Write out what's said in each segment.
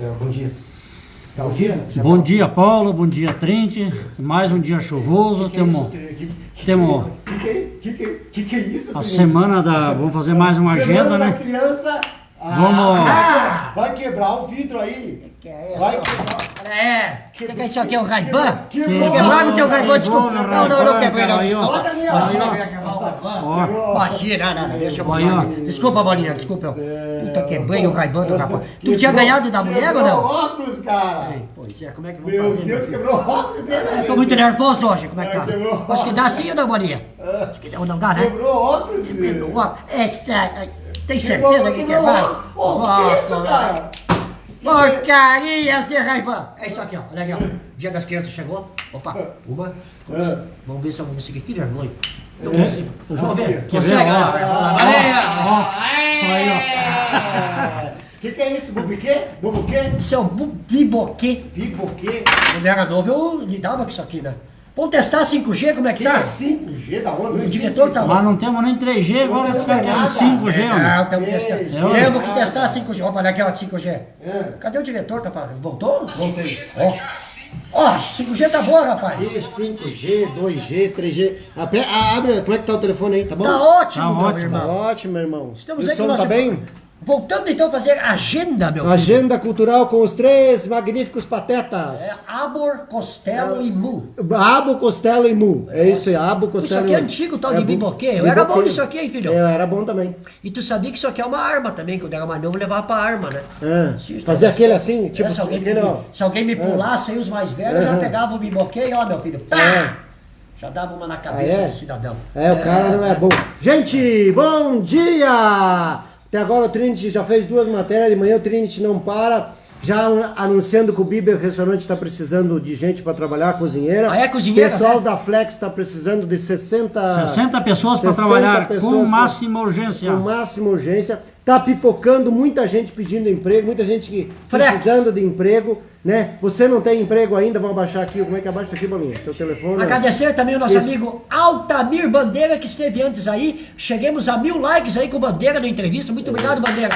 céu, bom dia. Tá ouvindo? Bom dia, Paulo. Bom dia, Trente. Mais um dia chuvoso. Temos Que é isso? a semana da... Vamos fazer mais uma agenda, Semana da né? criança. Vamos... Vai quebrar o vidro aí. Que é isso? Vai quebrar. O que é isso aqui? É o Ray-Ban? Quebrou. Quebraram o teu Ray-Ban, desculpa. Quebrou, Não, quebrei não. aí, ó. Desculpa. Bota ali, ó. Imagina, não, deixa eu Aí, ó. Desculpa, Bolinha, desculpa. Puta, quebrei o Ray-Ban do rapaz. Tu tinha ganhado da mulher ou Quebrou não? o óculos, cara. Pois é, como é que eu vou Meu fazer? Deus, quebrou o óculos dele. Tô muito nervoso hoje, como é que tá? Quebrou. Acho que dá sim ou não, Bolinha? Acho que não dá, né? Quebrou o óculos dele. Tem certeza que quebraram? Pô, que é isso, cara? Porcarias de Ray-Ban! É isso aqui, ó. Olha aqui, ó. Dia das crianças chegou. Opa, uma. Dois. Vamos ver se eu vou conseguir. Que vergonha. Eu consigo. Vamos ver. Quer ver? Consegue? Ó. Aí, ó. Que é isso? Bubiquê? Bubuquê? Isso é um biboquê. Biboquê? Quando eu era novo, eu lidava com isso aqui, né? Vamos testar 5G, como é que Que tá? é 5G? Da onde? O diretor tá lá. Mas não temos nem 3G, agora Não fica tem aquele nada. 5G, Não, mano. estamos testando. Ei, Temos que nada. testar 5G. Opa, olha aqui, ó, 5G. Cadê o diretor? Tá falando? Voltou? Voltei. Ó, 5G tá boa, rapaz. 5G, 2G, 3G. Abre, como é que tá o telefone aí? Tá bom? Tá ótimo, Tá meu ótimo. Tá irmão. ótimo, meu irmão. Estamos E o aí com o som nosso... tá bem? Voltando então a fazer agenda, meu filho. Agenda cultural com os três magníficos patetas. Abor, Costello e Mu. Abo, Costello e Mu. É isso aí, Abo, Isso Costello aqui e é Mu. antigo, tal de bu- biboquê. Eu era bom biboquê. nisso aqui, hein, filho? Eu era bom também. E tu sabia que isso aqui é uma arma também. Quando eu era mais novo, eu levava pra arma, né? Fazer aquele assim, tipo, É, aquele, ó. se alguém me pulasse aí, os mais velhos, eu já pegava o biboquê e ó, meu filho, pá! É. Já dava uma na cabeça Ah, é? do cidadão. É, o cara não é bom. Gente, bom dia! Até agora o Trinity já fez 2 matérias de manhã, o Trinity não para. Já anunciando que o Biber Restaurante está precisando de gente para trabalhar, cozinheira. Ah, é cozinheira, Pessoal né? da Flex está precisando de 60 60 pessoas para 60 trabalhar pessoas com pra- máxima urgência. com máxima urgência. Tá pipocando, muita gente pedindo emprego, muita gente que Flex. precisando de emprego, né? Você não tem emprego ainda, vamos abaixar aqui. Como é que abaixa aqui, Bolinha? Teu telefone. Agradecer também o nosso Isso. amigo Altamir Bandeira, que esteve antes aí. Chegamos a 1000 likes aí com o Bandeira na entrevista. Muito obrigado, Bandeira.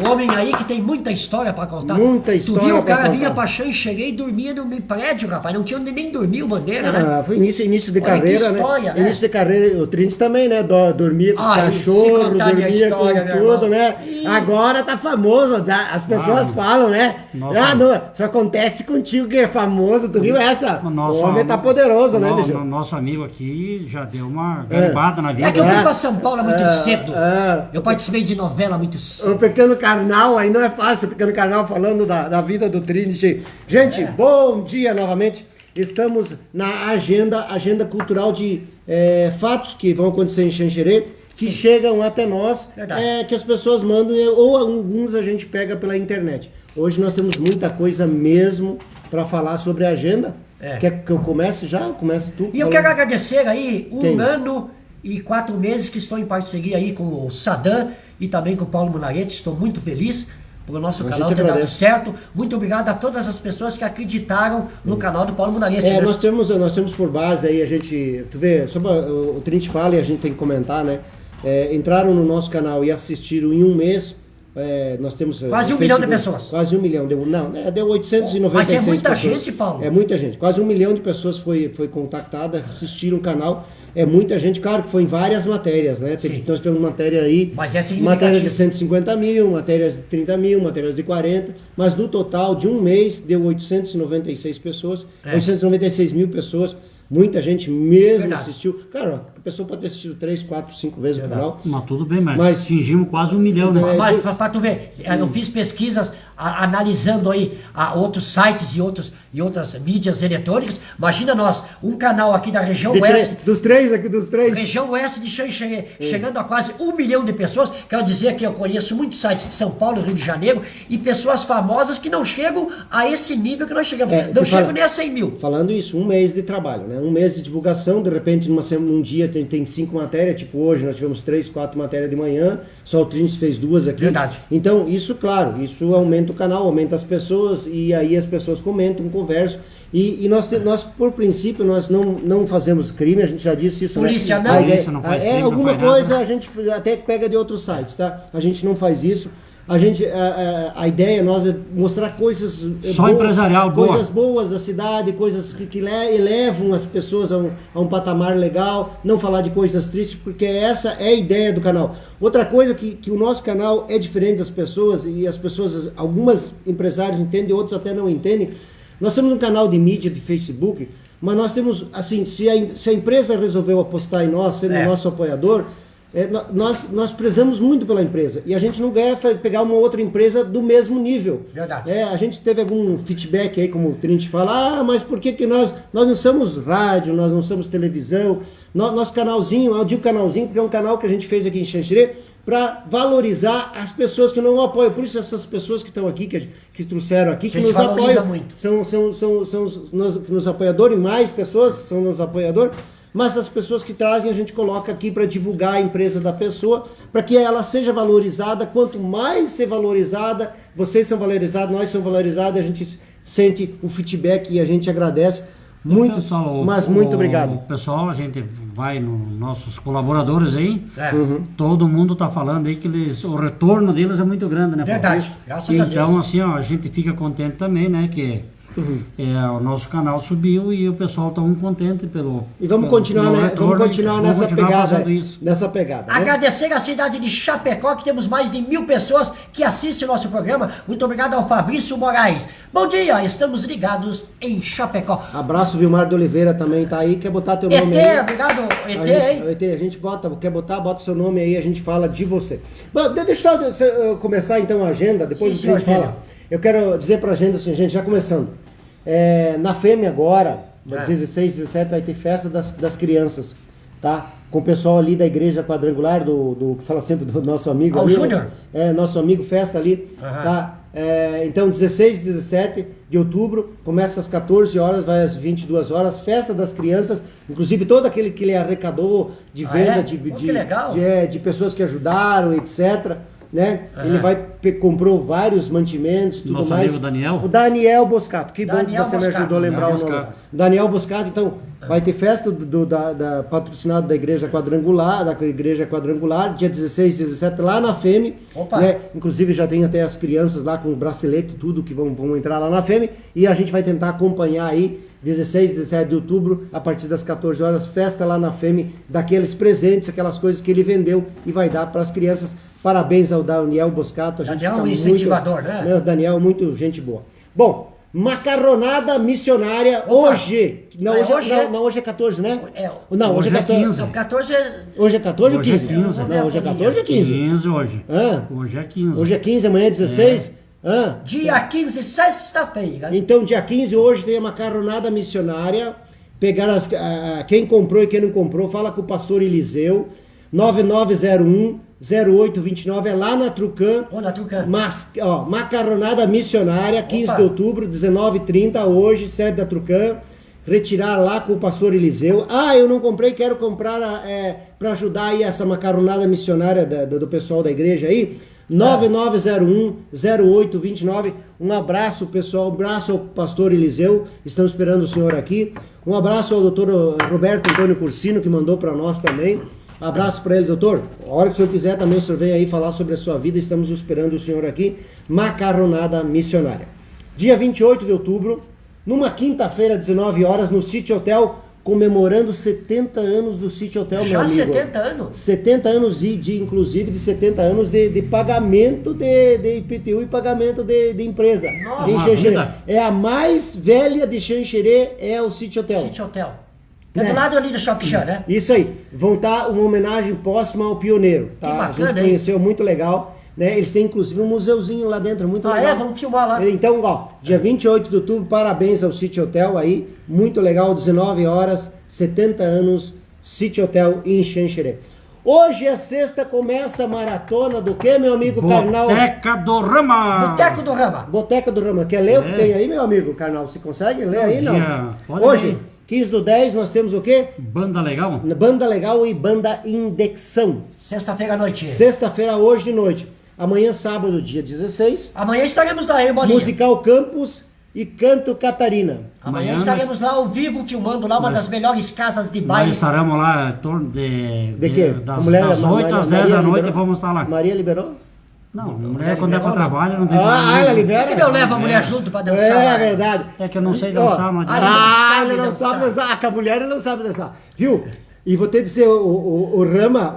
Um homem aí que tem muita história pra contar. Muita Tu história viu, o pra cara contar. vinha pra Xanxerê e dormia no meu prédio, rapaz. Não tinha onde nem dormir o Bandeira, né? Ah, foi início de Olha carreira, que história, né? Início de carreira, o Trinity também, né? Dormia com os Ah, se cachorros, contar minha dormia história, com meu tudo, irmão. né? Ih. Agora tá famoso, as pessoas falam, né? Nossa. Ah, não, isso acontece contigo que é famoso, tu viu essa? Nossa, O homem tá poderoso, né, no- bicho? Nosso amigo aqui já deu uma garibada na vida. É que eu né? fui pra São Paulo muito cedo. é. Eu participei de novela muito O cedo. Pequeno Carnal, aí não é fácil, o Pequeno Carnal falando da vida do Trinity. Gente, bom dia novamente. Estamos na agenda cultural de fatos que vão acontecer em Xanxerê, que chegam até nós, Verdade. que as pessoas mandam, ou alguns a gente pega pela internet. Hoje nós temos muita coisa mesmo para falar sobre a agenda. É. Quer que eu comece já? Começa tu. E eu falando. quero agradecer aí Quem? ano e 4 meses que estou em parceria aí com o Sadam e também com o Paulo Munarete. Estou muito feliz por o nosso A canal gente ter dado agradece. certo. Muito obrigado a todas as pessoas que acreditaram no canal do Paulo Munarete. né? Nós temos por base aí, a gente, tu vê, sobre o Trinity fala e a gente tem que comentar, né? Entraram no nosso canal e assistiram em um mês, nós temos... Quase no 1 milhão de Facebook, pessoas. Quase 1 milhão, deu 896 Mas é muita pessoas. gente, Paulo. É muita gente, quase 1 milhão de pessoas foi contactada, assistiram o canal. É muita gente, claro que foi em várias matérias, né? Sim. Nós tivemos matéria aí, Mas é significativo. matérias de 150 mil, matérias de 30 mil, matérias de 40, mas no total de um mês deu 896 pessoas, 896 mil pessoas, muita gente mesmo Verdade. assistiu. Cara, a pessoa pode ter assistido 3, 4, 5 vezes o canal. Mas tudo bem, mas, Mas- atingimos quase 1 milhão, né? Mas pra tu ver, eu fiz pesquisas analisando aí outros sites e outras mídias eletrônicas. Imagina nós, um canal aqui da região oeste, Dos três aqui, dos três. região oeste de Xanxerê, chegando a quase 1 milhão de pessoas. Quero dizer que eu conheço muitos sites de São Paulo, Rio de Janeiro, e pessoas famosas que não chegam a esse nível que nós chegamos. Não chegam nem a 100 mil. Falando isso, um mês de trabalho, né? Um mês de divulgação, de repente num dia tem 5 matérias, tipo hoje nós tivemos 3, 4 matérias de manhã, só o Trinity fez 2 aqui. Verdade. Então, isso, claro, isso aumenta o canal, aumenta as pessoas, e aí as pessoas comentam, conversam. E nós, por princípio, nós não fazemos crime, a gente já disse isso, Polícia né? não. Polícia não faz crime, não alguma faz nada, coisa né? a gente até pega de outros sites, tá? A gente não faz isso. a ideia nossa é mostrar coisas Só empresarial boa. coisas boas da cidade, coisas que elevam as pessoas a um patamar legal, não falar de coisas tristes, porque essa é a ideia do canal. Outra coisa que o nosso canal é diferente das pessoas, e as pessoas, algumas empresários entendem, outros até não entendem. Nós temos um canal de mídia de Facebook, mas nós temos, assim, se a empresa resolveu apostar em nós, sendo nosso apoiador, nós prezamos muito pela empresa. E a gente não quer pegar uma outra empresa do mesmo nível. Verdade. A gente teve algum feedback aí, como o Trinity fala, mas por que nós não somos rádio, nós não somos televisão? Nosso canalzinho, eu digo canalzinho porque é um canal que a gente fez aqui em Xanxerê para valorizar as pessoas que não apoiam. Por isso essas pessoas que estão aqui, que trouxeram aqui, que nos apoiam, muito. são os apoiadores, mais pessoas são os apoiadores, mas as pessoas que trazem a gente coloca aqui para divulgar a empresa da pessoa, para que ela seja valorizada. Quanto mais ser valorizada, vocês são valorizados, nós somos valorizados, a gente sente o feedback e a gente agradece. Muito, pessoal, mas muito obrigado. O pessoal, a gente vai nos nossos colaboradores aí, todo mundo tá falando aí que o retorno deles é muito grande, né? Verdade, graças a Deus. Então, assim, ó, a gente fica contente também, né? Que o nosso canal subiu e o pessoal tá contente pelo. E vamos continuar, pelo né? retorno, Vamos continuar nessa pegada. fazendo isso. Nessa pegada. Né? Agradecer a cidade de Chapecó, que temos mais de 1000 pessoas que assistem o nosso programa. Muito obrigado ao Fabrício Moraes. Bom dia, estamos ligados em Chapecó. Abraço, Vilmar de Oliveira também tá aí. Quer botar teu nome aí? Obrigado, ET, a gente bota seu nome aí, a gente fala de você. Bom, deixa eu começar então a agenda, depois Sim, a gente senhor, fala. Eu quero dizer pra agenda assim, gente, já começando. Na FEME agora, 16, 17, vai ter festa das crianças, tá? Com o pessoal ali da igreja quadrangular, que fala sempre do nosso amigo. O ali, Júnior? Nosso amigo, festa ali, tá? Então, 16 e 17 de outubro, começa às 14 horas, vai às 22 horas, festa das crianças, inclusive todo aquele que ele arrecadou de venda, que legal. de pessoas que ajudaram, etc., né? Ele comprou vários mantimentos, tudo Nosso mais. amigo Daniel? O Daniel Boscato, que bom que Daniel você me Boscato. ajudou a lembrar o Daniel nome. Boscato. Daniel Boscato, então, vai ter festa patrocinado da Igreja Quadrangular, dia 16, 17, lá na FEME, né? Inclusive já tem até as crianças lá com o bracelete, tudo que vão entrar lá na FEME, e a gente vai tentar acompanhar aí 16 e 17 de outubro, a partir das 14 horas, festa lá na FEME, daqueles presentes, aquelas coisas que ele vendeu e vai dar para as crianças. Parabéns ao Daniel Boscato. Daniel é um incentivador, né? O Daniel, muito gente boa. Bom, macarronada missionária hoje. Não, hoje é 14, né? Não, hoje é 14. 15. Não, 14 é... Hoje é 14 ou Hoje é 15? 15. Não, hoje é 14 ou 15? 15 hoje. Hã? Hoje é 15. Hoje é 15, amanhã é 16? Hã? Dia 15, sexta-feira. Então, dia 15, hoje tem a macarronada missionária. Pegar quem comprou e quem não comprou, fala com o pastor Eliseu. 9901-0829, é lá na Trucan. Na Trucan. Macarronada missionária, 15 de outubro, 19h30, hoje, sede da Trucan. Retirar lá com o pastor Eliseu. Eu não comprei, quero comprar para ajudar aí essa macarronada missionária do pessoal da igreja aí. 9901-0829. Um abraço, pessoal. Um abraço ao pastor Eliseu. Estamos esperando o senhor aqui. Um abraço ao doutor Roberto Antônio Cursino, que mandou para nós também. Abraço para ele, doutor. A hora que o senhor quiser também, o senhor vem aí falar sobre a sua vida. Estamos esperando o senhor aqui. Macarronada missionária. Dia 28 de outubro, numa quinta-feira, 19 horas, no City Hotel, comemorando 70 anos do City Hotel, meu amigo. Já 70 anos? 70 anos, inclusive de 70 anos de pagamento de IPTU e pagamento de empresa. Nossa, é a mais velha de Xanxerê, é o City Hotel. City Hotel. É do lado ali do Shopping Chan, né? Isso aí. Vão estar uma homenagem póstuma ao pioneiro. Tá? Que bacana, a gente conheceu, muito legal. Né? Eles têm inclusive um museuzinho lá dentro, muito legal. Vamos filmar lá. Então, dia 28 de outubro, parabéns ao City Hotel aí. Muito legal, 19 horas, 70 anos, City Hotel em Xanxerê. Hoje é sexta, começa a maratona do que, meu amigo Carnal? Boteca do Rama. Boteca do Rama. Boteca do Rama. Quer ler o que tem aí, meu amigo Carnal? Você consegue ler aí, não? Hoje, 15/10, nós temos o quê? Banda Legal? Banda Legal e Banda Indexão. Sexta-feira à noite. Sexta-feira, hoje de noite. Amanhã, sábado, dia 16. Amanhã estaremos lá, hein, Bolinha? Musical Campus e Canto Catarina. Amanhã estaremos lá ao vivo, filmando lá uma das melhores casas de baile. Nós estaremos lá em torno De quê? das 8 às 10 da noite, vamos estar lá. Maria liberou? Não, mulher quando é pra trabalho não tem ela libera? Por que não leva a mulher junto pra dançar? É verdade. É que eu não sei dançar, não adianta. Ele não sabe dançar. Com a mulher ele não sabe dançar. Viu? E vou te dizer, o Rama,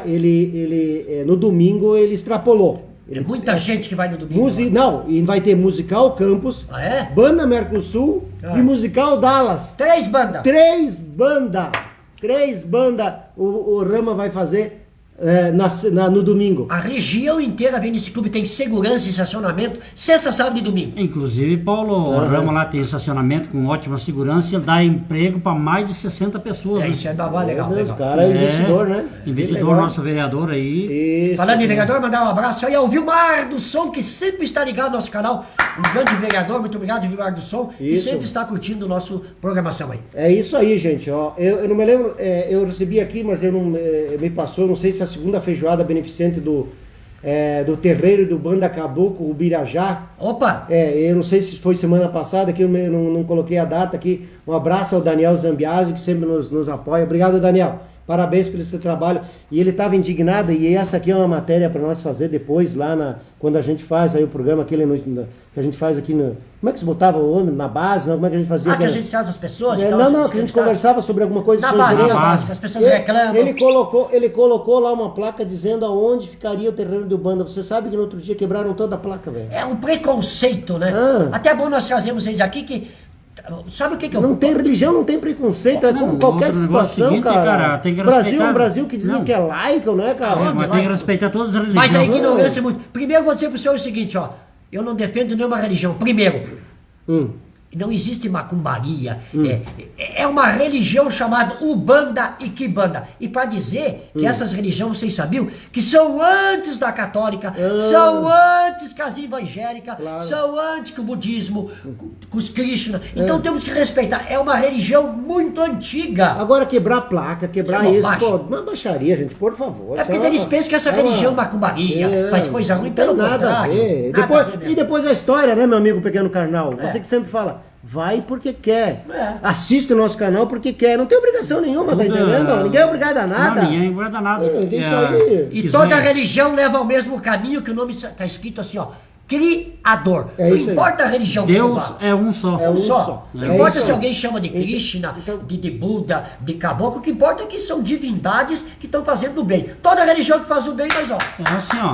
ele no domingo ele extrapolou. É muita gente que vai no domingo. Não, e vai ter Musical Campus, Ah, é? Banda Mercosul e Musical Dallas. 3 bandas. 3 bandas o Rama vai fazer no domingo. A região inteira vem nesse clube, tem segurança e estacionamento, sexta, sábado e domingo. Inclusive, Paulo, o Rama lá tem estacionamento com ótima segurança e ele dá emprego para mais de 60 pessoas. É, né? isso é legal. Meu Deus, cara é investidor, né? Investidor, nosso vereador aí. Isso. Falando em vereador, mandar um abraço aí ao Vilmar do Som, que sempre está ligado no nosso canal. Um grande vereador, muito obrigado, Vilmar do Som, que Isso. sempre está curtindo o nosso programação aí. É isso aí, gente. Ó, eu não me lembro, eu recebi aqui, mas eu não me passou, não sei se a segunda feijoada beneficente do terreiro do Banda Caboclo, o Birajá. Opa! Eu não sei se foi semana passada, que eu não coloquei a data aqui. Um abraço ao Daniel Zambiasi, que sempre nos apoia. Obrigado, Daniel. Parabéns pelo seu trabalho. E ele estava indignado, e essa aqui é uma matéria para nós fazer depois, lá quando a gente faz aí o programa que a gente faz aqui no. Como é que se botava o homem? Na base? Não? Como é que a gente fazia? Que a gente traz as pessoas? Não, que a gente conversava sobre alguma coisa. Na de base, São Gerênio. que as pessoas reclamam. Ele colocou lá uma placa dizendo aonde ficaria o terreno do Banda. Você sabe que no outro dia quebraram toda a placa, velho. É um preconceito, né? Até é bom nós trazemos eles aqui que... Sabe o que eu... Não tem religião, não tem preconceito, é como qualquer situação, seguinte, cara, tem que Brasil é um respeitar. Brasil que dizem que é laico, não é, cara? Mas tem que respeitar todas as religiões. Mas a ignorância é muito... Primeiro eu vou dizer pro senhor o seguinte, ó. Eu não defendo nenhuma religião. Primeiro, não existe macumbaria. É uma religião chamada Ubanda e Quibanda. E para dizer que essas religiões, vocês sabiam, que são antes da católica, são antes que as evangélicas, são antes que o budismo, com os Krishna. Então temos que respeitar. É uma religião muito antiga. Agora quebrar placa, quebrar Isso é isso, bobagem. uma baixaria, gente, por favor. É porque eles pensam que essa religião macumbaria faz coisa ruim, não tem pelo nada contrário. a ver. Nada a ver mesmo. E depois a história, né, meu amigo pequeno carnal? Você que sempre fala, vai porque quer. Assiste o nosso canal porque quer. Não tem obrigação nenhuma, tá entendendo? Ninguém é obrigado a nada. Não, ninguém é obrigado a nada. Isso aí. E toda religião leva ao mesmo caminho, que o nome está escrito assim, ó. Criador. É Não isso aí. importa a religião que tu Deus vá. é um só. É um Só. só. Não É importa isso se aí. alguém chama de Krishna, Então- de Buda, de Caboclo, o que importa é que são divindades que estão fazendo o bem. Toda religião que faz o bem, mas ó. É assim, ó.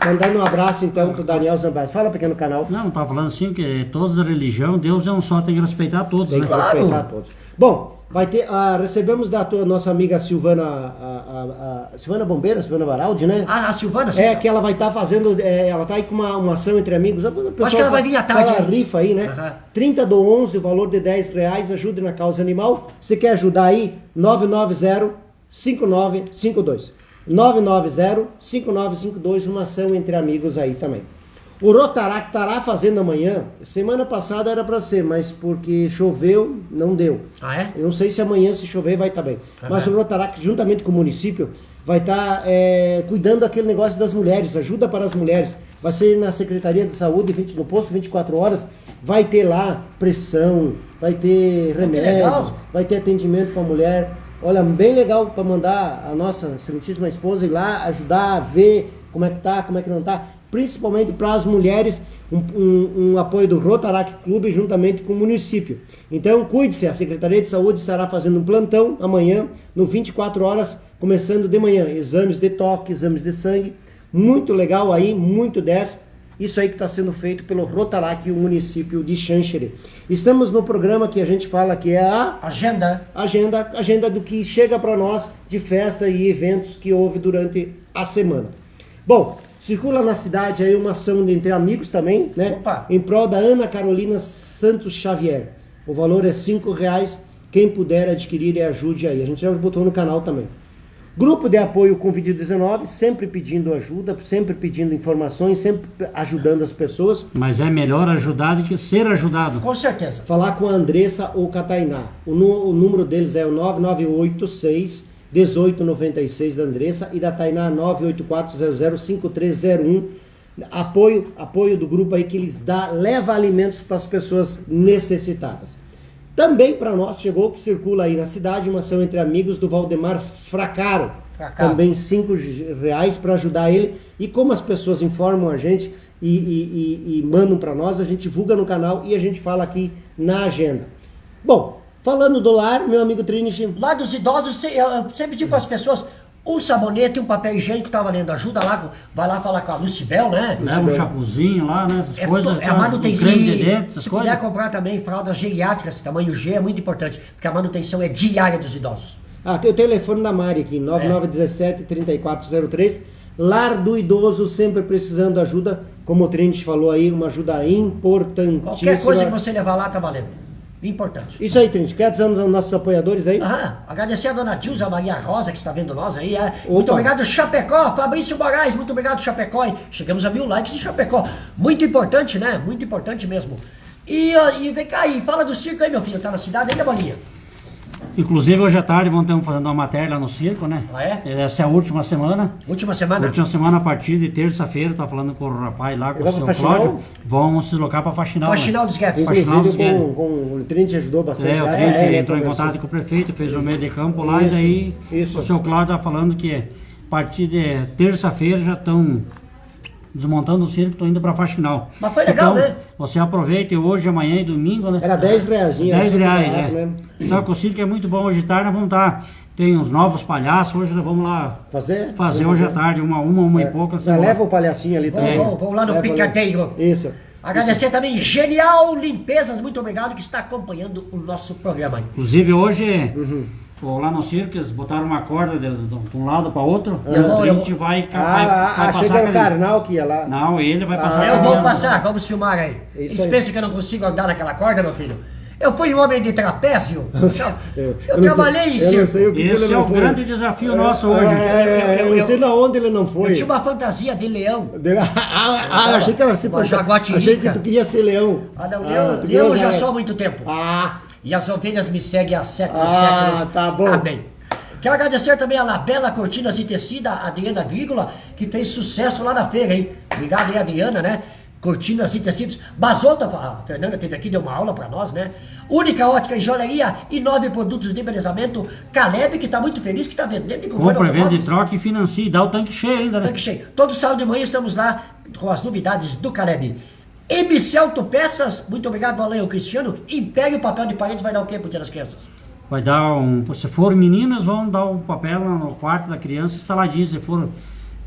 Mandando um abraço então pro Daniel Zambas. Fala, pequeno canal. Não, tava falando assim que todas as religiões, Deus é um só, tem que respeitar todos, Tem né? que respeitar todos. Bom, vai ter. Recebemos da nossa amiga Silvana, a Silvana Bombeira, Silvana Baraldi, né? A Silvana, Que ela vai estar fazendo, ela tá aí com uma ação entre amigos. O pessoal Acho que ela vai vir à tarde, Ela hein? rifa aí, né? Aham. 30 do 11, o valor de R$10, ajude na causa animal. Você quer ajudar aí? 990-5952. 990-5952, uma ação entre amigos aí também. O Rotaract estará fazendo amanhã. Semana passada era para ser, mas porque choveu, não deu. Ah, é? Eu não sei se amanhã, se chover, vai estar bem. Mas o Rotaract, juntamente com o município, vai estar cuidando daquele negócio das mulheres, ajuda para as mulheres. Vai ser na Secretaria de Saúde, no posto 24 horas, vai ter lá pressão, vai ter remédios, legal. vai ter atendimento para a mulher. Olha, bem legal para mandar a nossa excelentíssima esposa ir lá, ajudar a ver como é que tá, como é que não tá. Principalmente para as mulheres, um apoio do Rotaract Clube juntamente com o município. Então, cuide-se, a Secretaria de Saúde estará fazendo um plantão amanhã, no 24 horas, começando de manhã. Exames de toque, exames de sangue, muito legal aí, muito 10. Isso aí que está sendo feito pelo Rotaract e o município de Xanxerê. Estamos no programa que a gente fala que é a agenda do que chega para nós de festa e eventos que houve durante a semana. Bom, circula na cidade aí uma ação entre amigos também, né? Opa. Em prol da Ana Carolina Santos Xavier. O valor é R$5. Quem puder adquirir e ajude aí. A gente já botou no canal também. Grupo de apoio Covid-19, sempre pedindo ajuda, sempre pedindo informações, sempre ajudando as pessoas. Mas é melhor ajudar do que ser ajudado. Com certeza. Falar com a Andressa ou com a Tainá. O número deles é o 9986-1896 da Andressa e da Tainá 984005301. Apoio do grupo aí que eles leva alimentos para as pessoas necessitadas. Também para nós chegou que circula aí na cidade uma ação entre amigos do Valdemar Fracaro. Pra cá. também R$5 para ajudar ele. E como as pessoas informam a gente e mandam para nós, a gente divulga no canal e a gente fala aqui na agenda. Bom, falando do lar, meu amigo Trinity. Lá dos idosos, eu sempre digo para as pessoas, um sabonete e um papel higiênico tá valendo. Ajuda lá, vai lá falar com a Lucibel, né? Leva um chapuzinho lá, né? Essas coisas. É a manutenção. Creme de dente, essas Se coisas. puder comprar também fraldas geriátricas, tamanho G, é muito importante, porque a manutenção é diária dos idosos. Tem o telefone da Mari aqui, 9917-3403. Lar do idoso, sempre precisando de ajuda. Como o Trinity falou aí, uma ajuda importantíssima. Qualquer coisa que você levar lá tá valendo. Importante. Isso aí, Trinity. Quer dizer aos nossos apoiadores aí? Agradecer a dona Dilza Maria Rosa, que está vendo nós aí. Muito obrigado, Chapecó. Fabrício Moraes, muito obrigado, Chapecó. Chegamos a 1000 likes em Chapecó. Muito importante, né? Muito importante mesmo. E vem cá aí, fala do circo aí, meu filho. Tá na cidade ainda, Bolinha? Inclusive, hoje à tarde vão ter fazendo uma matéria lá no circo, né? Ah, é? Essa é a última semana. Última semana? Última semana, a partir de terça-feira, tá falando com o rapaz lá, com o seu Cláudio. Vão se deslocar para Faxinal. Faxinal dos Guedes. Faxinal dos Guedes. Com o Trinity ajudou bastante. O lá, Trinity entrou em contato com o prefeito, fez o meio de campo lá, Isso, e daí isso. o seu Cláudio tá falando que a partir de terça-feira já estão desmontando o circo, estão indo para Faxinal. Mas foi legal, então, né? Você aproveita hoje, amanhã e domingo, né? Era R$10. R$10, barato, é. né? Só que o circo é muito bom. Hoje de tarde nós vamos estar. Tem uns novos palhaços, hoje nós vamos lá fazer hoje à tarde, uma e pouca. Já leva o palhacinho ali também. Vamos lá no Leva Picadeiro. Isso. Agradecer também Genial Limpezas, muito obrigado, que está acompanhando o nosso programa. Inclusive hoje, lá no circo, eles botaram uma corda de um lado para outro, e o Trinity vai achei que era o Karnal que ia lá. Não, ele vai passar. Eu vou passar, vamos filmar aí. Isso Eles aí. pensam que eu não consigo andar naquela corda, meu filho? Eu fui um homem de trapézio. Eu não trabalhei em sei- eu não sei circo. o que Esse ele é não o foi. grande desafio nosso hoje. Eu não sei na onde ele não foi. Eu tinha uma fantasia de leão. Achei que era assim. Uma jaguatirica. Achei que tu queria ser leão. Leão, tu leão eu queria já sou há muito tempo. E as ovelhas me seguem há séculos e séculos. Tá bom. Amém. Quero agradecer também a Labela Cortinas e Tecida, a Adriana Agrícola, que fez sucesso lá na feira, hein? Obrigado aí, Adriana, né? Cortinas e Tecidos. Basota, a Fernanda teve aqui, deu uma aula pra nós, né? Única Ótica e Joalheria e 9 produtos de embelezamento. Caleb, que tá muito feliz, que tá vendendo e comprando Compra, vende, automóveis. troca e financia. E dá o tanque cheio ainda, né? Tanque cheio. Todo sábado de manhã estamos lá com as novidades do Caleb. MC Autopeças, muito obrigado, Valeu Cristiano. Império Papel de Parede vai dar o quê pro Dia das Crianças? Vai dar se for meninas, vão dar o papel lá no quarto da criança instaladinho. Se for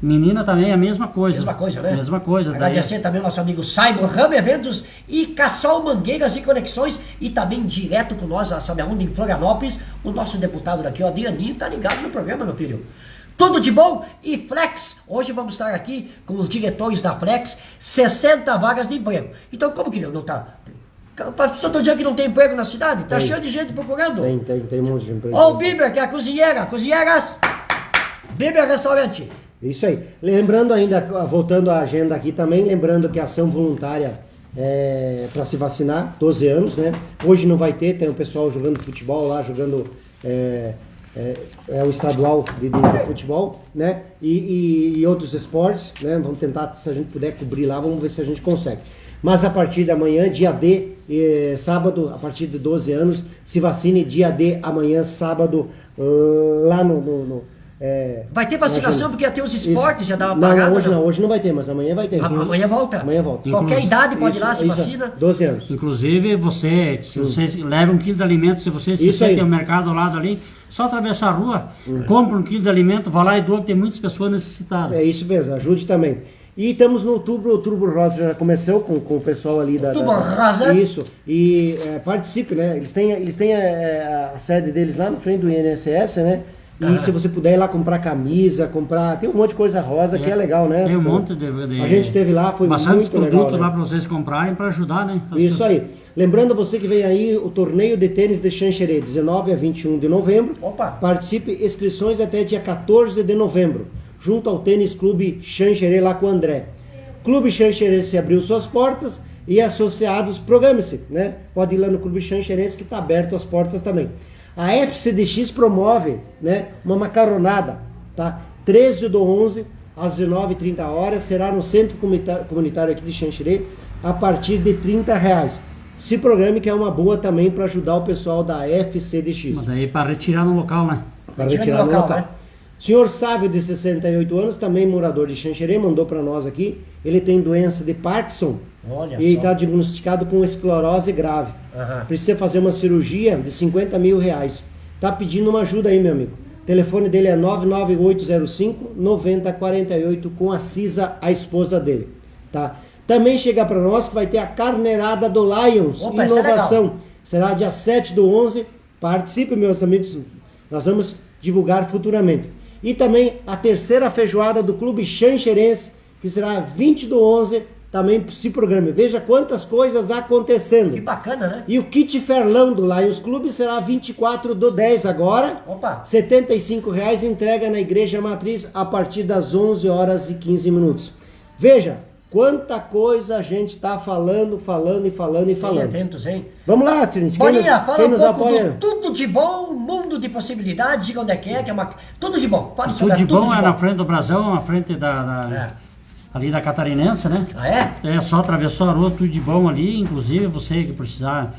menina também é a mesma coisa. Mesma coisa, né? Mesma coisa. Daí, Agradecer também ao nosso amigo Saibo Ram Eventos e Cassol Mangueiras e Conexões e também direto com nós, a Sabe Aonde, em Florianópolis, o nosso deputado daqui, o Adrianinho, tá ligado no programa, meu filho. Tudo de bom e Flex. Hoje vamos estar aqui com os diretores da Flex, 60 vagas de emprego. Então como que não tá? Só tô dizendo que não tem emprego na cidade? Tá cheio de gente procurando. Tem um monte de emprego. Ó o Biber, que é a cozinheira. Cozinheiras. Biber Restaurante. Isso aí. Lembrando ainda, voltando à agenda aqui também, lembrando que a ação voluntária para se vacinar, 12 anos, né? Hoje não vai ter, tem o pessoal jogando futebol lá, jogando o estadual de futebol, né? E outros esportes, né? Vamos tentar, se a gente puder cobrir lá, vamos ver se a gente consegue. Mas a partir da manhã, dia D, sábado, a partir de 12 anos, se vacine dia D, amanhã, sábado, lá vai ter vacinação porque ia ter os esportes, isso. já dá uma parada. Não, hoje não vai ter, mas amanhã vai ter. Amanhã volta? Amanhã volta. Qualquer idade pode ir lá, se isso, vacina. 12 anos. inclusive, se você leva 1 quilo de alimento, se você tem um mercado ao lado ali, só atravessar a rua, compra 1 quilo de alimento, vai lá e doa, que tem muitas pessoas necessitadas. É isso mesmo, ajude também. E estamos no Outubro Rosa, já começou com o pessoal ali da... Outubro Rosa? Isso, e participe, né? Eles têm a sede deles lá na frente do INSS, né? E se você puder ir lá comprar camisa, tem um monte de coisa rosa que é legal, né? Tem um monte de A gente esteve lá, foi bastante muito legal. produtos lá né? para vocês comprarem, para ajudar, né? Isso aí. Lembrando você que vem aí o torneio de tênis de Xanxerê, 19 a 21 de novembro. Opa! Participe, inscrições até dia 14 de novembro, junto ao Tênis Clube Xanxerê, lá com o André. Clube Xanxerê se abriu suas portas e associados, programe-se, né? Pode ir lá no Clube Xanxerê que está aberto as portas também. A FCDX promove, né, uma macaronada, tá? 13/11 às 19h30, será no Centro Comunitário aqui de Xanxerê, a partir de R$30. Se programe, que é uma boa também para ajudar o pessoal da FCDX. Mas daí para retirar no local, né? Para retirar no local. Né? Senhor Sávio, de 68 anos, também morador de Xanxerê, mandou para nós aqui. Ele tem doença de Parkinson. Olha E só. está diagnosticado com esclerose grave. Aham. Precisa fazer uma cirurgia de 50 mil reais. Tá pedindo uma ajuda aí, meu amigo. O telefone dele é 99805-9048 com a Cisa, a esposa dele. Tá? Também chega para nós que vai ter a carneirada do Lions. Opa, isso é Inovação. Será dia 7/11. Participe, meus amigos. Nós vamos divulgar futuramente. E também a terceira feijoada do Clube Xanxerense, que será 20/11. Também se programe. Veja quantas coisas acontecendo. Que bacana, né? E o kit Ferlão do Lions Clube será 24/10 agora. Opa. R$ 75,00, entrega na Igreja Matriz a partir das 11h15. Veja quanta coisa a gente está falando. Tem eventos, hein? Vamos lá, Trinity. Boninha, fala um nos pouco apoia? do Tudo de Bom, mundo de possibilidades, diga onde é, que é uma... Tudo de bom, fale Tudo sobre de a Tudo bom de é Bom. na frente do Brasão, na frente ali da Catarinense, né? Ah, é? É só atravessou a rua, tudo de bom ali. Inclusive, você que precisar,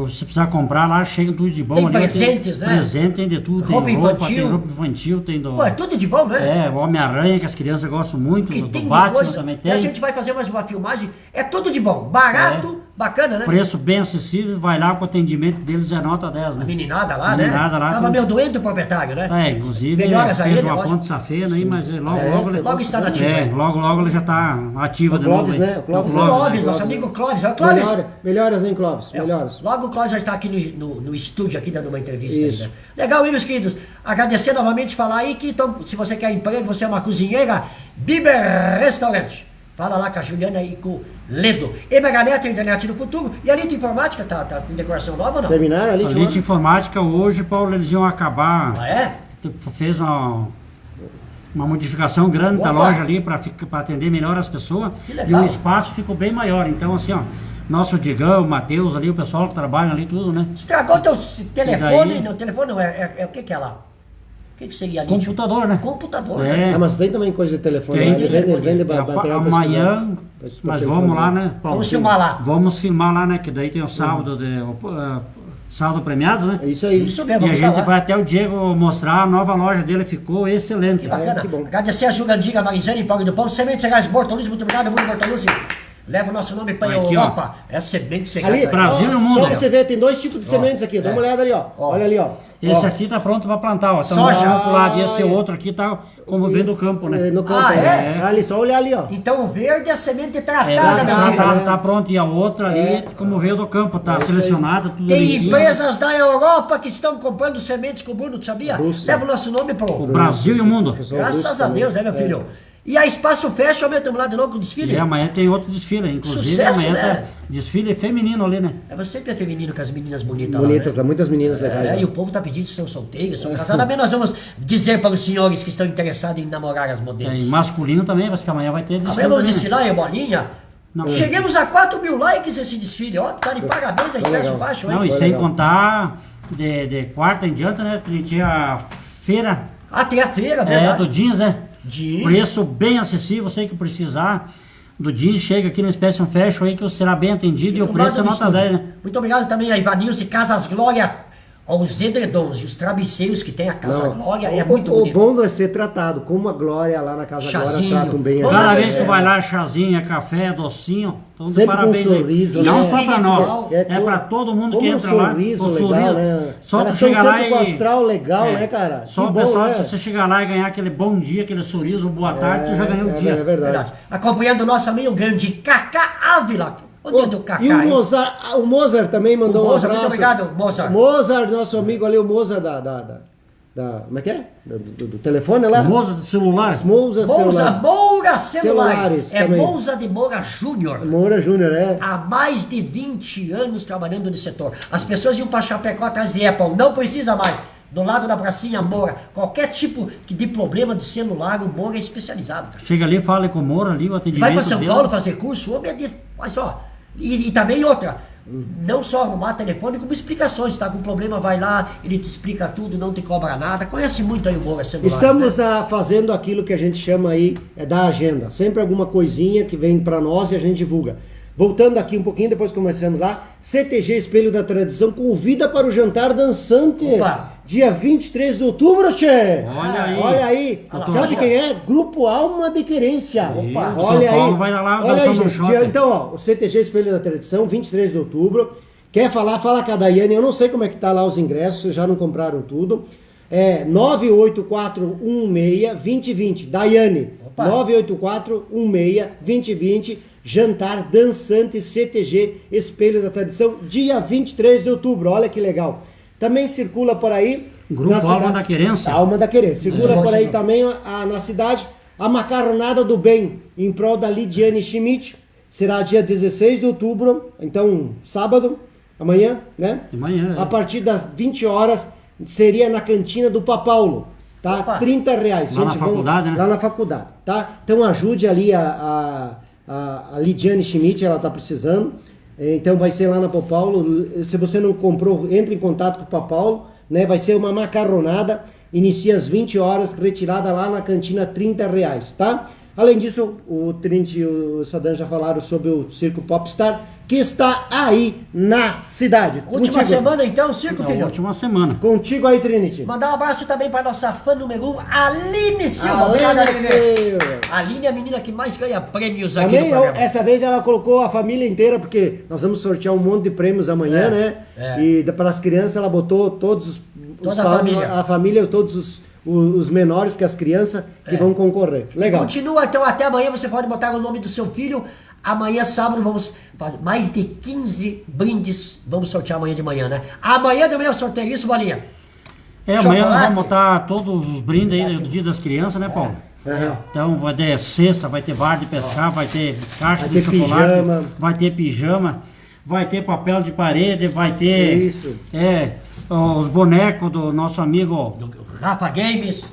se precisar comprar lá, chega tudo de bom Tem ali. presentes, tem né? Presente, tem de tudo. Roupa tem infantil. tem roupa infantil, tem do... Pô, é tudo de bom, né? É, o Homem-Aranha, que as crianças gostam muito, Que do tem de Batman coisa. também E tem. a gente vai fazer mais uma filmagem. É tudo de bom. Barato, bacana, né? Preço bem acessível, vai lá com o atendimento deles é nota 10, né? A meninada lá, né? Meninada lá, Tava tudo. meio doente o proprietário, né? É, inclusive, Melhoras a fez ele, uma lógico. ponte safena aí, mas logo, É, logo, Logo está na ativa. logo ele já tá ativa O de novo. Clóvis, aí. né? O Clóvis, O O Clóvis, né? nosso amigo Clóvis. Ó, Clóvis. Melhoras, hein, Clóvis? Melhoras. Logo o Clóvis já está aqui no estúdio aqui dando uma entrevista. Isso. Aí, né? Legal, hein, meus queridos? Agradecer novamente, falar aí que então, se você quer emprego, você é uma cozinheira, Biber Restaurante. Fala lá com a Juliana e com o Ledo. Emeganet, Internet do Futuro. E a Lita Informática, tá com decoração nova ou não? Terminaram ali, A Lite Informática hoje, Paulo, eles iam acabar. Ah, é? Fez uma modificação grande da Opa! loja ali para atender melhor as pessoas. Que E legal. o espaço ficou bem maior. Então, assim, ó, nosso Digão, o Matheus ali, o pessoal que trabalha ali, tudo, né? Estragou teu telefone. daí? Não, telefone não, é o que é lá? O que seria ali? Computador, né? Computador, É. né? Ah, mas tem também coisa de telefone. Tem Né? de Ele vende telefone. material pra Amanhã, pra mas telefone, vamos lá, né, Paulo? Vamos filmar lá. Vamos filmar lá, né? Que daí tem o sábado, sábado premiado, né? É isso aí. Isso mesmo, E a vamos gente falar. vai até o Diego mostrar, a nova loja dele ficou excelente. Que bacana. que bom. Agradecer a Jurandiga, Marizane, Paulo do Pão, Sementes Cereais Bortoluzzi, muito obrigado, Bruno Bortoluzzi. Leva o nosso nome para a Aqui, Europa. É semente cereais. Ali, aí. Brasil ó, e o mundo. Só pra você ver, tem dois tipos de sementes aqui. Dá uma olhada ali, ó. Olha ali, ó. Esse Ó. aqui tá pronto para plantar, ó. Estamos Soja. olhando pro lado. E esse outro aqui tá como vem do campo, né? No campo. Ah, né? é? Ali, só olhar ali, ó. Então o verde é a semente tratada, É, meu amigo. tá pronto. E a outra ali, como veio do campo, tá selecionada, tudo Tem bonitinho. empresas da Europa que estão comprando sementes com o Bruno, tu sabia? Rússia. Leva o nosso nome O pro... Brasil e o mundo. Graças a Deus, meu filho? E a Espaço Fashion, amanhã estamos lá de novo com o desfile? E amanhã tem outro desfile, inclusive Sucesso, amanhã né? tá desfile feminino ali, né? É, mas sempre é feminino com as meninas bonitas Bonitas, lá, né? muitas meninas legais. É, ó. e o povo tá pedindo se são solteiros, são casados. Também nós vamos dizer para os senhores que estão interessados em namorar as É, e modelos. masculino também, mas que amanhã vai ter desfile. Amanhã vamos né? desfilar, hein, Bolinha? Não. Chegamos a 4.000 likes esse desfile, ó. Tá de parabéns a Expresso legal. Baixo, hein? Não, e Foi sem legal. contar de quarta em diante, né? Tinha a feira Ah, tem a feira, verdade. do jeans, né? Jeans. Preço bem acessível, você que precisar do jeans, chega aqui no Special Fashion aí que você será bem atendido e o Do preço é lado do nota estúdio. 10, né? Muito obrigado também a Ivanilce Casas Glória, aos edredons e os travesseiros que tem a Casa Não, Glória. É muito o bonito. bom é ser tratado, como a Glória lá na Casa Chazinho. Glória tratam bem. Vamos Cada lá, vez que é. tu vai lá, chazinho, café, docinho, então de Sempre com parabéns um sorriso, aí. né? Não só pra Espiritual. nós, é pra todo mundo que Como entra um lá. sorriso com legal, né? Só Elas tu chegar tão lá sempre com e... astral legal, né, cara? Só Que o bom, pessoal, né? se você chegar lá e ganhar aquele bom dia, aquele sorriso, boa tarde, tu já ganhou o dia. É verdade. Verdade. Acompanhando o nosso amigo grande Cacá Ávila. Onde é do Cacá, E o hein? Mozart também mandou O um Mozart, abraço. muito obrigado, Mozart. Mozart, nosso amigo ali, o Mozart como é que é? Do telefone lá? Moça do celular. Mozart Mousa celular. Moura Celulares. Celulares É também. Mousa de Moura Júnior. Moura Júnior, é. Há mais de 20 anos trabalhando nesse setor. As pessoas iam para Chapecó atrás de Apple. Não precisa mais. Do lado da pracinha Moura. Qualquer tipo de problema de celular, o Moura é especializado, cara. Chega ali, fala com o Moro ali, o atendimento Vai para São dele. Paulo fazer curso, o homem é de... Olha só. E também outra. Não só arrumar telefone, como explicações. Tá com problema, vai lá, ele te explica tudo, não te cobra nada. Conhece muito aí o Moura Celulares, Estamos né? fazendo aquilo que a gente chama aí da agenda. Sempre alguma coisinha que vem para nós e a gente divulga. Voltando aqui um pouquinho, depois começamos lá. CTG Espelho da Tradição convida para o jantar dançante. Opa. Dia 23 de outubro, tchê. Olha aí. Olha aí. Olha Sabe lá. quem é? Grupo Alma de Querência. Opa. Olha São Paulo aí. vai lá, Olha aí, dançando no gente. shopping. Então, ó, o CTG Espelho da Tradição, 23 de outubro. Quer falar? Fala com a Daiane. Eu não sei como é que tá lá os ingressos, já não compraram tudo. É 98416-2020. Daiane. Opa. 98416-2020. Jantar dançante CTG Espelho da Tradição, dia 23 de outubro. Olha que legal. Também circula por aí. Grupo na Alma da Querência. Alma da Querência. Circula Muito bom por aí esse também na cidade a Macarronada do Bem, em prol da Lidiane Schmidt. Será dia 16 de outubro, então sábado, amanhã, né? Amanhã, é. A partir das 20 horas, seria na cantina do Papaulo, tá? Opa. R$30. Lá na faculdade, né? Lá na faculdade, tá? Então ajude ali a Lidiane Schmidt, ela tá precisando. Então vai ser lá na Papaulo. Se você não comprou, entre em contato com o Papaulo, né? Vai ser uma macarronada, inicia às 20 horas, retirada lá na cantina, R$30, tá? Além disso, o Trinity e o Sadan já falaram sobre o Circo Popstar, que está aí na cidade. Última semana então, Circo, É a filho. última semana. Contigo aí, Trinity. Mandar um abraço também para nossa fã número 1, Aline Silva. Aline Obrigado, Aline. Silva. Aline é a menina que mais ganha prêmios aqui Também, no programa. essa vez ela colocou a família inteira, porque nós vamos sortear um monte de prêmios amanhã, né? E para as crianças ela botou toda a família, todos os menores, que as crianças que vão concorrer. Legal. Continua, então até amanhã você pode botar o nome do seu filho. Amanhã, sábado, vamos fazer mais de 15 brindes. Vamos sortear amanhã de manhã, né? Amanhã de manhã eu sorteio isso, Bolinha. Amanhã nós Chocolate. vamos botar todos os brindes aí do Dia das Crianças, né, Paulo? Aham. Então vai ter cesta, vai ter vara de pescar, vai ter caixa Vai de ter chocolate, pijama. vai ter pijama, vai ter papel de parede, vai ter Isso. os bonecos do nosso amigo, Rafa Games.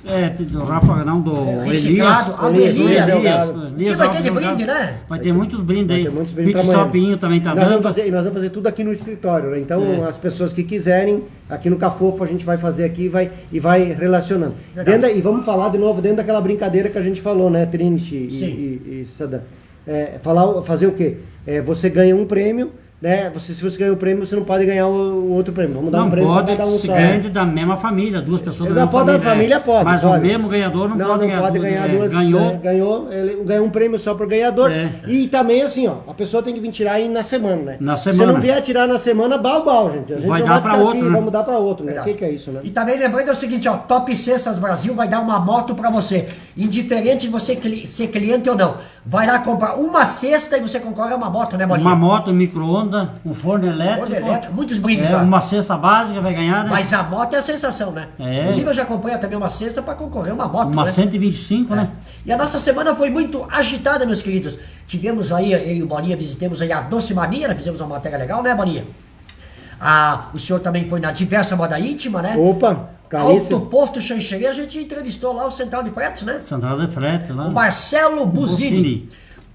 do Rafa, não, do Elias. Reciclado. Ah, do Elias. Elias. Que vai ter de Alves brinde, Delgado. né? Vai ter muitos brindes Vai aí. ter muitos brindes Pit pra amanhã. Stopinho também tá Nós vamos dando. fazer, e nós vamos fazer tudo aqui no escritório, né? Então as pessoas que quiserem, aqui no Cafofo a gente vai fazer aqui e vai relacionando. E vamos falar de novo dentro daquela brincadeira que a gente falou, né, Trinity e Sadan. Fazer o quê? Você ganha um prêmio, né? Se você ganha o prêmio, você não pode ganhar o outro prêmio. Vamos dar Não um prêmio pode para cada um se só. ganha da mesma família, duas pessoas da Da mesma família pode. Mas pode. o mesmo ganhador não pode né? ganhar duas. Ganhou. Ele ganhou um prêmio só pro ganhador. É. E também assim, ó, a pessoa tem que vir tirar aí na semana, né? Na Se semana. não vier tirar na semana, bal, gente. A gente Vai não dar vai pra ficar outro, aqui, né? vamos dar pra outro, né? O Verdade. que é isso, né? E também lembrando o seguinte, ó, Top Cestas Brasil vai dar uma moto pra você. Indiferente de você ser cliente ou não. Vai lá comprar uma cesta e você concorre a uma moto, né, Bolinha? Uma moto, um micro-ondas, um forno elétrico. Forno elétrico, muitos brindes lá. Uma cesta básica vai ganhar, né? Mas a moto é a sensação, né? É. Inclusive eu já comprei também uma cesta pra concorrer a uma moto, Uma né? 125, né? E a nossa semana foi muito agitada, meus queridos. Tivemos aí, eu e o Bolinha visitamos aí a Doce Mania, né? Fizemos uma matéria legal, né, Bolinha? O senhor também foi na Diversa Moda Íntima, né? Opa, caríssimo. Alto Posto Xanxerê, a gente entrevistou lá o Central de Fretes, né? Central de Fretes lá. O Marcelo Buzini. Buzini.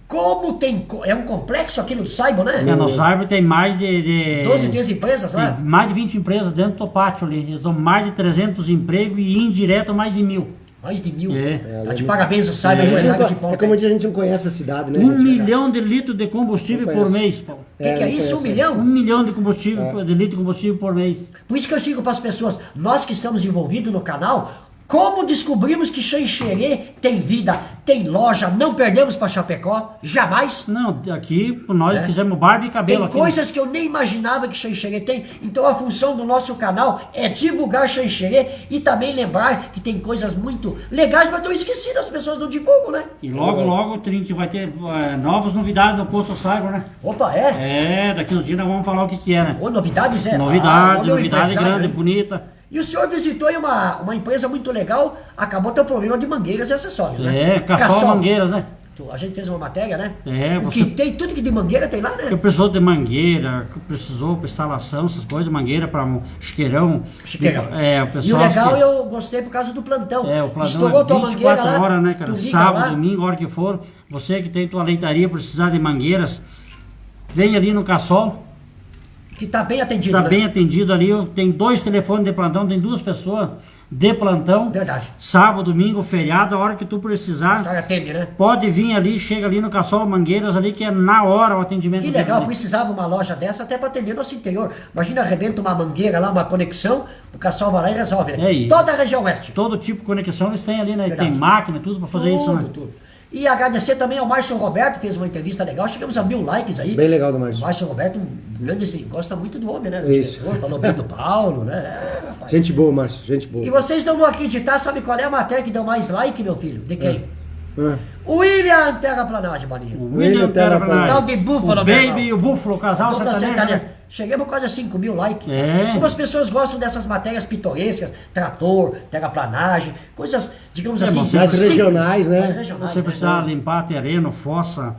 Como tem... É um complexo aqui no Saibo, né? No Sarbo tem mais de 12, 13 empresas lá. tem mais de 20 empresas dentro do pátio ali. Eles dão mais de 300 empregos e indireto mais de 1000. Mais de 1000. É. Tá de parabéns, o Saibo, empresário de ponta. É como a gente não conhece a cidade, né? 1 gente? milhão de litros de combustível Não por conheço. mês, Paulo. O que é não isso? 1 conheço. milhão? 1 milhão de combustível, de litro de combustível por mês. Por isso que eu digo para as pessoas, nós que estamos envolvidos no canal, como descobrimos que Xanxerê tem vida, tem loja, não perdemos para Chapecó, jamais. Não, aqui nós fizemos barba e cabelo Tem aqui. coisas que eu nem imaginava que Xanxerê tem. Então a função do nosso canal é divulgar Xanxerê e também lembrar que tem coisas muito legais, mas estão esquecidas, as pessoas não divulgam, né? E logo a gente vai ter novas novidades no Posto Cyber, né? Opa, é? Daqui uns dias nós vamos falar o que é, né? Ô, novidades, é? Novidade, Ô, meu novidade empresário, grande, né? bonita. E o senhor visitou aí uma empresa muito legal, acabou teu problema de mangueiras e acessórios, né? Caçol Mangueiras, né? A gente fez uma matéria, né? O você... que tem, tudo que de mangueira tem lá, né? Que precisou de mangueira, que precisou para instalação, essas coisas, mangueira para chiqueirão. Chiqueirão. O pessoal. E o legal, eu gostei por causa do plantão. O plantão Estourou tua mangueira 24 lá, horas, né, cara? tu liga Sábado, lá. domingo, a hora que for. Você que tem tua leitaria, precisar de mangueiras, vem ali no Cassol. Que tá bem atendido, Está né? bem atendido ali. Tem 2 telefones de plantão, tem 2 pessoas de plantão. Verdade. Sábado, domingo, feriado, a hora que tu precisar. Os caras atendem, né? Pode vir ali, chega ali no Caçola Mangueiras ali, que é na hora o atendimento. Que dele legal, ali. precisava uma loja dessa até para atender nosso interior. Imagina, arrebenta uma mangueira lá, uma conexão, o Caçol vai lá e resolve, né? É isso. Toda a região oeste. Todo tipo de conexão eles têm ali, né? Verdade. Tem máquina, tudo para fazer isso, né? Tudo. E agradecer também ao Márcio Roberto, que fez uma entrevista legal. Chegamos a 1000 likes aí. Bem legal do Márcio. O Márcio Roberto, um grande, assim, gosta muito do homem, né? Do Isso. diretor, falou bem do Paulo, né? É, rapaz. Gente boa, Márcio, gente boa. E vocês não vão acreditar, sabe qual é a matéria que deu mais like, meu filho? De quem? Ah. William Terraplanagem, Bolinha. O William William Terraplanagem. Tal de Búfalo, O meu Baby irmão. e o Búfalo, o casal Dupla sertanejo. sertaneja. Né? Chegamos quase a 5.000 likes. É. Como as pessoas gostam dessas matérias pitorescas, trator, terraplanagem, coisas, digamos assim, você- Mais simples, regionais, né? mais regionais, Você né? precisar limpar terreno, fossa,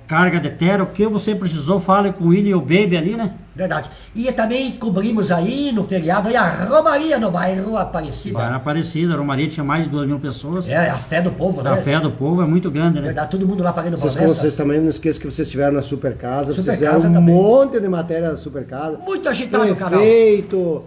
carga de terra, o que você precisou, fale com o William e o Baby ali, né? Verdade. E também cobrimos aí no feriado aí a Romaria no bairro Aparecida. Era Aparecida, a Romaria tinha mais de 2.000 pessoas. É, a fé do povo, né? A fé do povo é muito grande, né? Verdade, todo mundo lá pagando Vocês promessas. também não esqueçam que vocês estiveram na Super Casa. Super Vocês fizeram Casa um também. monte de matéria da Super Casa. Muito agitado o canal. Prefeito,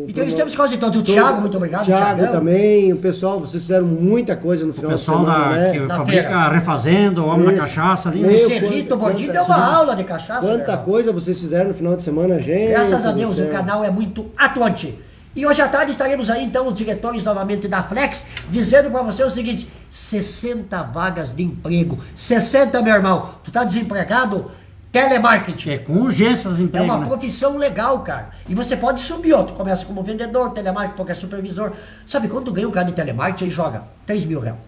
Então eles temos quase todos. O Thiago, muito obrigado. Thiago Thiagão. também. O pessoal, vocês fizeram muita coisa no O final de pessoal semana, né? que Na fabrica feira. refazendo, o homem da Isso. cachaça ali. O Meu, Celito quanta- Bordinho quanta- deu uma aula de cachaça. Quanta meu irmão. coisa vocês fizeram no final de semana, gente. Graças a do Deus, céu. o canal é muito atuante. E hoje à tarde estaremos aí, então, os diretores novamente da Flex, dizendo pra você o seguinte: 60 vagas de emprego. 60, meu irmão. Tu tá desempregado? Telemarketing. É com urgências É emprego, uma né? profissão legal, cara. E você pode subir, ó. Tu começa como vendedor, telemarketing, porque é supervisor. Sabe quanto ganha um cara de telemarketing? Aí joga 3 mil reais.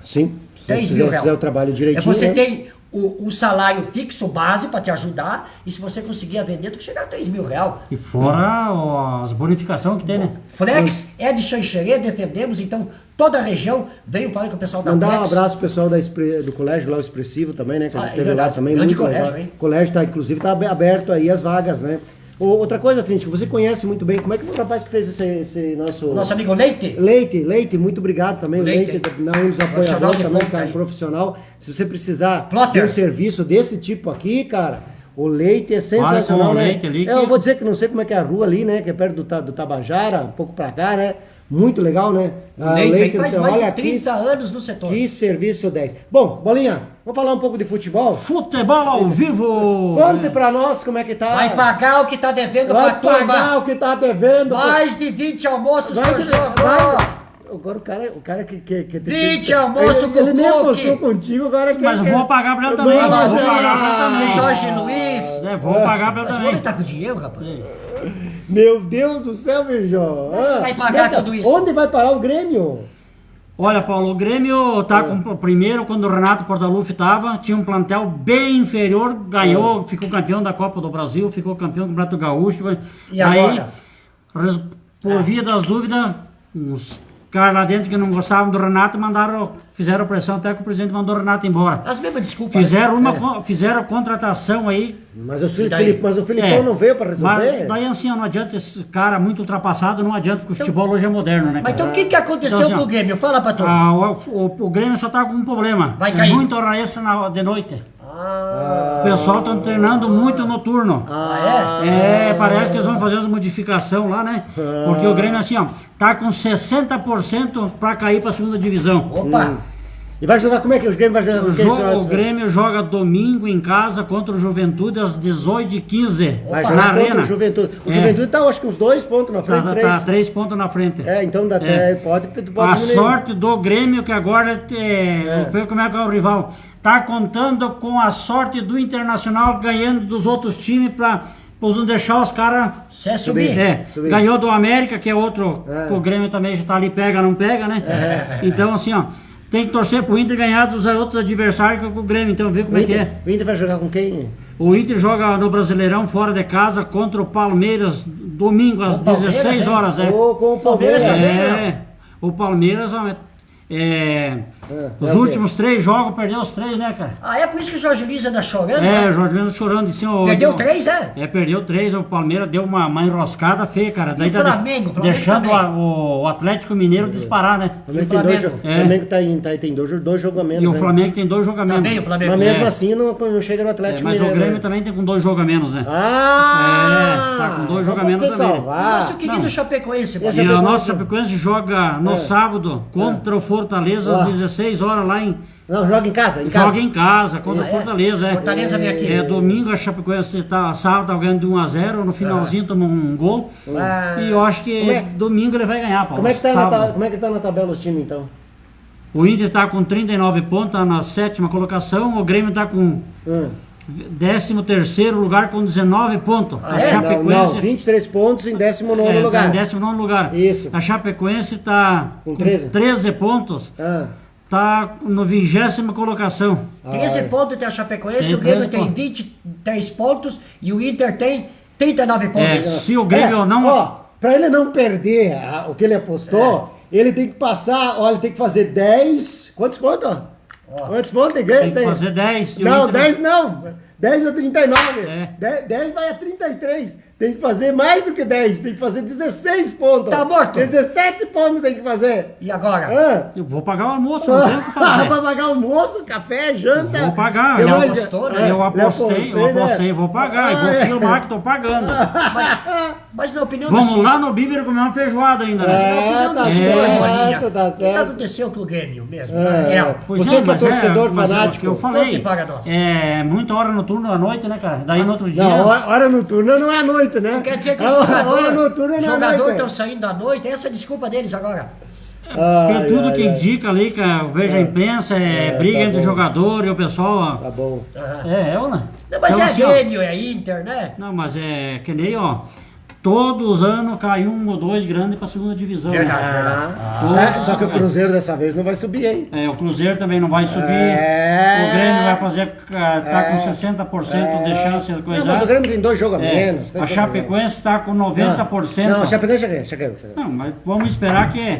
Sim. Se 3 você mil fizer reais. o trabalho direitinho, Você né? tem o salário fixo, base, pra te ajudar. E se você conseguir a vender, tu chega a 3 mil reais. E fora as bonificações que tem, né? Flex é de Xanxerê, defendemos, então toda a região. Venham falar com o pessoal da Mandar um Flex. abraço pro pessoal do colégio lá, o Expressivo também, né? Que a Ah, gente é teve lá verdade. também. Grande Muito colégio, legal. hein? O colégio tá, inclusive, tá aberto aí as vagas, né? Outra coisa, Trinity, você conhece muito bem. Como é que foi o rapaz que fez esse nosso... Nosso amigo Leite. Leite, muito obrigado também. Leite. Leite, um dos Profissional apoiadores de também, ponta cara, aí. profissional. Se você precisar Plotter. de um serviço desse tipo aqui, cara, o Leite é sensacional, com o né? Leite ali que- Eu vou dizer que não sei como é que é a rua ali, né? Que é perto do Tabajara, um pouco pra cá, né? Muito legal, né? O Leite faz então, mais olha de aqui, 30 anos no setor. que serviço 10. Bom, Bolinha, vamos falar um pouco de futebol? Futebol ao vivo! Conte pra nós como é que tá. Vai pagar o que tá devendo pra Vai pagar turma. o que tá devendo. Mais de 20 almoços Vai, por jogo. Agora o cara que 20 almoço com ele nem Coke. apostou contigo, agora que Mas eu vou pagar pra ele também, Não, vou mas- pagar pra ele também. Jorge Luiz. Vou pagar pra ele Mas o também. homem tá com dinheiro, rapaz. Meu Deus do céu, Virgão. Vai pagar Então, tudo isso. Onde vai parar o Grêmio? Olha, Paulo, o Grêmio tá com o primeiro, quando o Renato Portaluppi tava, tinha um plantel bem inferior, ganhou, ficou campeão da Copa do Brasil, ficou campeão do Campeonato Gaúcho. E Aí, agora? por via das dúvidas, uns caras lá dentro que não gostavam do Renato fizeram pressão até que o presidente mandou o Renato embora. As mesmas desculpas. Fizeram a contratação aí. Mas o daí? Filipão não veio para resolver? Mas daí assim, ó, não adianta esse cara muito ultrapassado, não adianta que o futebol hoje é moderno, né? Mas então cara? o que aconteceu Então, assim, com ó, o Grêmio? Fala pra tu. o Grêmio só tá com um problema. Vai cair. É muito hora extra de noite. O pessoal tá treinando muito noturno. Parece que eles vão fazer as modificações lá, né? Porque o Grêmio, assim, ó, tá com 60% pra cair pra segunda divisão. Opa. E vai jogar, como é que o Grêmio vai jogar com quem? O Grêmio joga domingo em casa contra o Juventude às 18h15 Vai na jogar contra Arena. o Juventude. O É. Juventude tá, acho que uns 2 pontos na frente, 3. Tá 3 pontos na frente. Então dá até, pode A diminuir. sorte do Grêmio, que agora vê como é que é o rival, tá contando com a sorte do Internacional ganhando dos outros times para não deixar os caras Se é subir. Subir. Ganhou do América, que é outro, que o Grêmio também já tá ali, pega, não pega, né? Então, assim, ó, tem que torcer pro Inter ganhar dos outros adversários que é o Grêmio, então vê como é que é. O Inter vai jogar com quem? O Inter joga no Brasileirão fora de casa contra o Palmeiras domingo às O Palmeiras, 16 hein? horas. Ou com o Palmeiras Palmeiras também. também. O Palmeiras Os últimos 3 jogos, perdeu os 3, né, cara? Ah, é por isso que o Jorge Luiz anda chorando? É, né? o Jorge Luiz chorando assim, ó. Perdeu 3, é? É, perdeu 3, o Palmeiras deu uma enroscada feia, cara. Daí o tá Flamengo deixando também. o Atlético Mineiro disparar, né? O Flamengo, E o Flamengo? o Flamengo tem dois jogos a menos. E o né? Flamengo tem 2 jogos a menos. Também o Flamengo. Mas mesmo É. assim não chega no Atlético Mas o Mineiro, Grêmio né? também tem com 2 jogos a menos, né? Ah! É, tá com 2 então jogos a pode menos ser também. salvar. Nosso querido Chapecoense, E a mano. E o Chapecoense? nosso Chapecoense joga no sábado contra o Fortaleza às 16 horas lá em. Não, joga em casa. Joga em casa contra o Fortaleza, é. Fortaleza vem aqui. É, domingo a Chapecoense sábado tá ganhando de 1-0, no finalzinho tomou um gol. Ah. E eu acho que Como é- domingo ele vai ganhar, Paulo. Como é que tá Sábado. como é que tá na tabela os times, então? O Inter tá com 39 pontos, tá na 7ª colocação. O Grêmio tá com 13º lugar com 19 pontos. A é? Chapecoense Não, 23 pontos em 19º tá lugar. em 19º lugar. Isso. A Chapecoense tá Com 13? 13 pontos, Ah, tá no 20ª colocação. 13 pontos tem a Chapecoense, Tem o Grêmio 13 tem pontos. 23 pontos e o Inter tem 39 É, pontos. se o Grêmio não... Ó, pra ele não perder o que ele apostou, ele tem que passar, olha, ele tem que fazer 10. Quantos pontos? Quantos pontos tem? Tem que fazer 10. e o Não, Inter- 10 não. 10 a 39. É. 10 vai a 33. Tem que fazer mais do que 10. Tem que fazer 16 pontos. Tá morto. 17 pontos tem que fazer. E agora? Ah. Eu vou pagar o almoço, não tem o que fazer. Pra pagar almoço, café, janta. Vou pagar. Eu Eu mais- apostou, né? Eu apostei, né? vou pagar. E vou filmar que tô pagando. Mas na opinião Vamos senhor, lá no Bíblia comer uma feijoada ainda, né? na opinião tá do senhor, certo, Bolinha, tá o que certo. aconteceu com o Grêmio mesmo? Daniel? Pois Você que é mas torcedor mas fanático. É o que eu falei. Conte para nós. É muita hora no turno à noite, né, cara? Daí no outro dia. Não, hora noturna não é à noite, né? Quer dizer que A os hora noturna não é à jogadores noite. estão saindo à noite, essa é a desculpa deles agora. Porque tudo ai, que ai. indica ali, que eu vejo a imprensa, briga tá entre bom. o jogador e o pessoal. Ó. Tá bom. Eu, né? Não, mas Então, é assim, ó, Grêmio, é Inter, né? Não, mas é que nem, ó. Todos os anos cai 1 ou 2 grandes pra segunda divisão. Verdade. Né? Só que o Cruzeiro dessa vez não vai subir, hein? O Cruzeiro também não vai subir. É. O Grêmio vai fazer. Tá com 60% de chance de Não, coisar. mas o Grêmio tem 2 jogos a É, menos. a Chapecoense está com 90%. Não, a Chapecoense já caiu. Não, mas vamos esperar que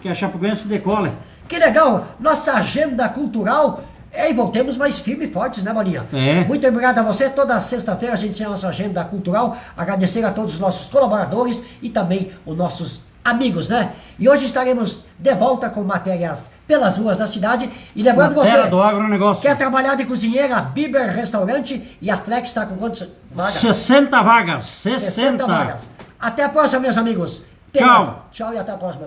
a Chapecoense decole. Que legal, nossa agenda cultural. E voltemos mais firmes e fortes, né, Bolinha? É. Muito obrigado a você. Toda sexta-feira a gente tem a nossa agenda cultural. Agradecer a todos os nossos colaboradores e também os nossos amigos, né? E hoje estaremos de volta com matérias pelas ruas da cidade. E lembrando você, Matéria do agronegócio. quer trabalhar de cozinheira, a Biber Restaurante e a Flex está com quantas vagas? 60 vagas. 60 vagas. Até a próxima, meus amigos. Tchau. Tchau e até a próxima.